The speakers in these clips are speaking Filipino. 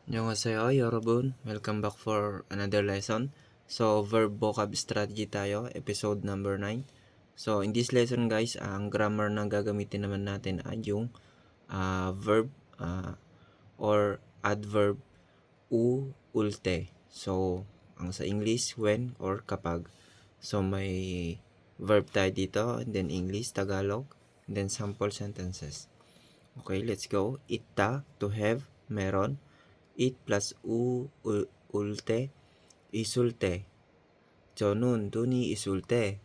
Annyeonghaseyo, Yorobun. Welcome back for another lesson. So, verb vocab strategy tayo, episode number 9. So, in this lesson guys, ang grammar na gagamitin naman natin ay yung verb or adverb ulte. So, ang sa English, when or kapag. So, may verb tayo dito, and then English, Tagalog, and then sample sentences. Okay, let's go. Ita, to have, meron. It plus ulte, isulte. 저는 돈이 있을 때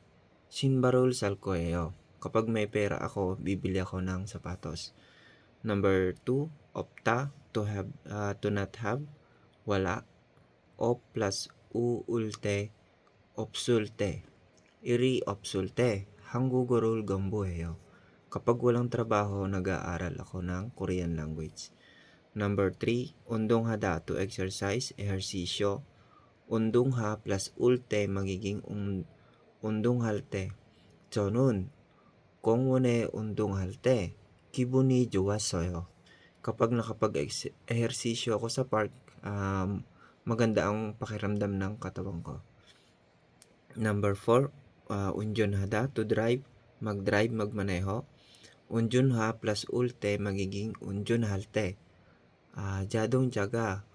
신발을 살 거예요. Kapag may pera ako, bibili ako ng sapatos. Number 2, opta, to have, to not have, wala. Op plus ulte, 없을때. iri 없을때 한국어를 공부해요. Kapag walang trabaho, nag-aaral ako ng Korean language. Number 3, 운동하다, to exercise, ehersisyo. 운동하 plus ulte magiging 운동할 때. 저는 공원에 운동할 때 기분이 좋았어요. Kapag nakapag-ehersisyo ako sa park, maganda ang pakiramdam ng katawan ko. Number 4, 운전하다, to drive, mag-drive, magmaneho. 운전하 plus ulte magiging 운전할 때. 자동차가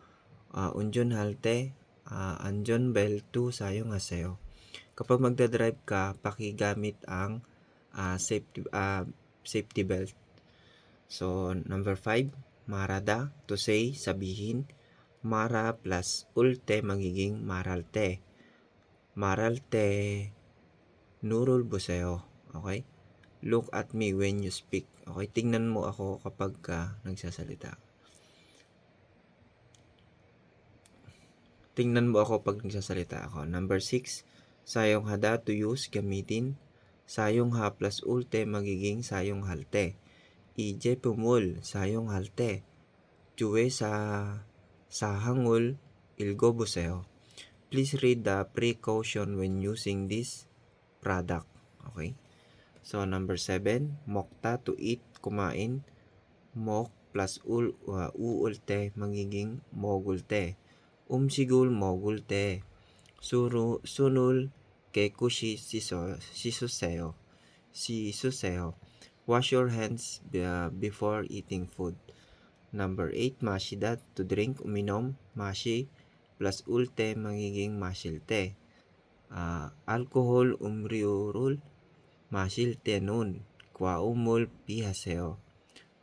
운전할 때 안전벨트 사용하세요. Kapag magdadrive ka, pakigamit ang safety belt. So, number 5, marada, to say, sabihin. Mara plus ulte magiging maralte. Maralte nurul boseyo. Okay? Look at me when you speak. Okay? Tingnan mo ako kapag nagsasalita. Tingnan mo ako pag nagsasalita ako. Number 6, 사용하다, to use, gamitin. 사용하 plus ulte magiging 사용할 때. 이 제품을 사용할 때 주의 사항을 읽어보세요. Please read the precaution when using this product. Okay? So, number 7, 먹다, to eat, kumain. 먹 plus uulte magiging 먹을 때. 음식을 먹을 때 손을 깨끗이 씻으세요. Wash your hands before eating food. Number 8, 마시다, to drink, uminom. 마시 plus ulte magiging 마실 때. 알코올 음료를 마실 때는 과음을 피하세요.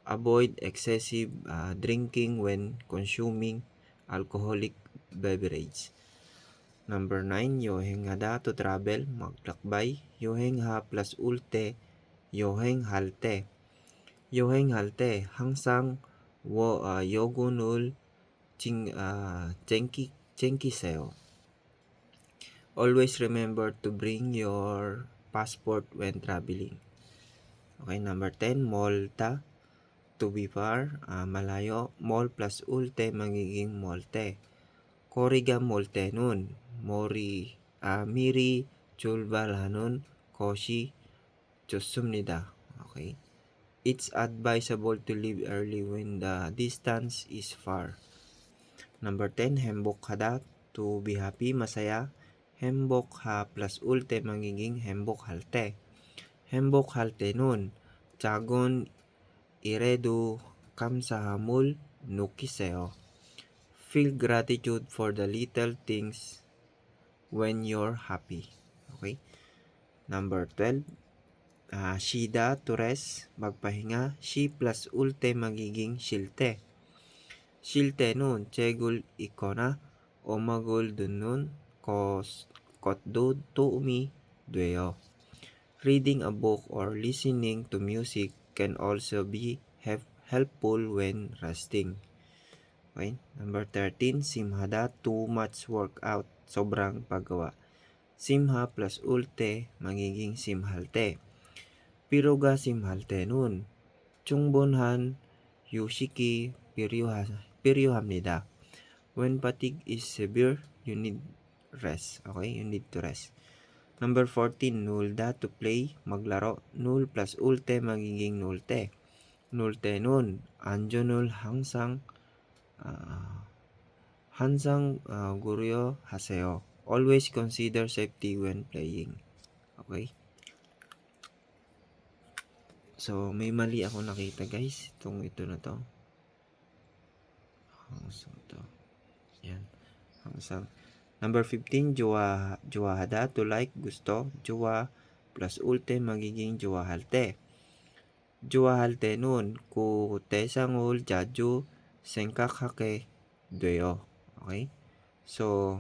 Avoid excessive drinking when consuming alcoholic beverage. Number 9, 여행하다, to travel, maglakbay. 여행하 plus ulte, 여행할 때. 여행할 때 항상 여권을 챙기세요. Always remember to bring your passport when traveling. Okay, number 10, molta, to be far, malayo. Mol plus ulte magiging molte. 거리가 멀 때는 미리 출발하는 것이 좋습니다. Okay. It's advisable to leave early when the distance is far. Number 10, 행복하다, to be happy, masaya. 행복하 plus ulte magiging 행복할 때. 행복할 때는 작은 일에도 감사함을 느끼세요. Feel gratitude for the little things when you're happy. Okay? Number 12, 쉬다, to rest, magpahinga. 쉬 plus ulte magiging 쉴 때. 쉴 때는 책을 읽거나 음악을 듣는 것도 도움이 돼요. Reading a book or listening to music can also be helpful when resting. Okay? Number 13, simhada, too much workout, sobrang paggawa. Simha plus ulte magiging simhalte. 피로가 심할 때는 충분한 휴식이 필요합니다. When fatigue is severe, you need rest. Okay? You need to rest. Number 14, nulda, to play, maglaro. Nul plus ulte magiging nulte. Nulte는 안전을 항상 항상 고려 하세요. Always consider safety when playing. Okay? So, may mali ako nakita guys. Ito na to. Hangsang to. Yan. Hangsang. Number 15, juwahada, to like, gusto. Juwa plus ulte magiging juwahalte. Juwahalte nun, ku tesangul jaju 생각하게 돼요. Okay? So,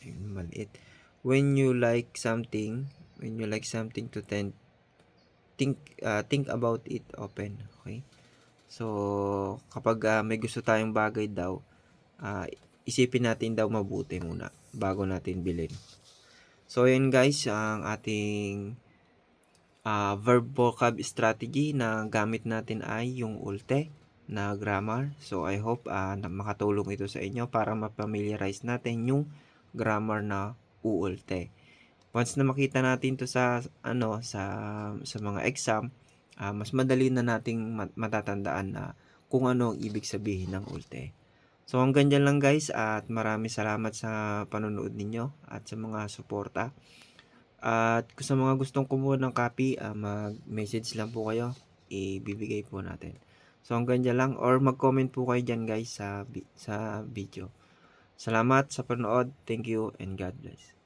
maliit. When you like something to think about it often. Okay? So, kapag may gusto tayong bagay daw, isipin natin daw mabuti muna bago natin bilhin. So, ayan guys, ang ating verb vocab strategy na gamit natin ay yung ulte na grammar. So, I hope na makatulong ito sa inyo para ma-familiarize natin yung grammar na uulte. Once na makita natin to sa mga exam, mas madali na nating matatandaan na kung ano ang ibig sabihin ng ulte. So hanggang dyan lang guys, at maraming salamat sa panonood ninyo at sa mga suporta. At kung sa mga gustong kumuha ng copy, mag-message lang po kayo, ibibigay po natin. So hanggang dyan lang, or mag-comment po kayo dyan guys sa video. Salamat sa panonood, thank you and God bless.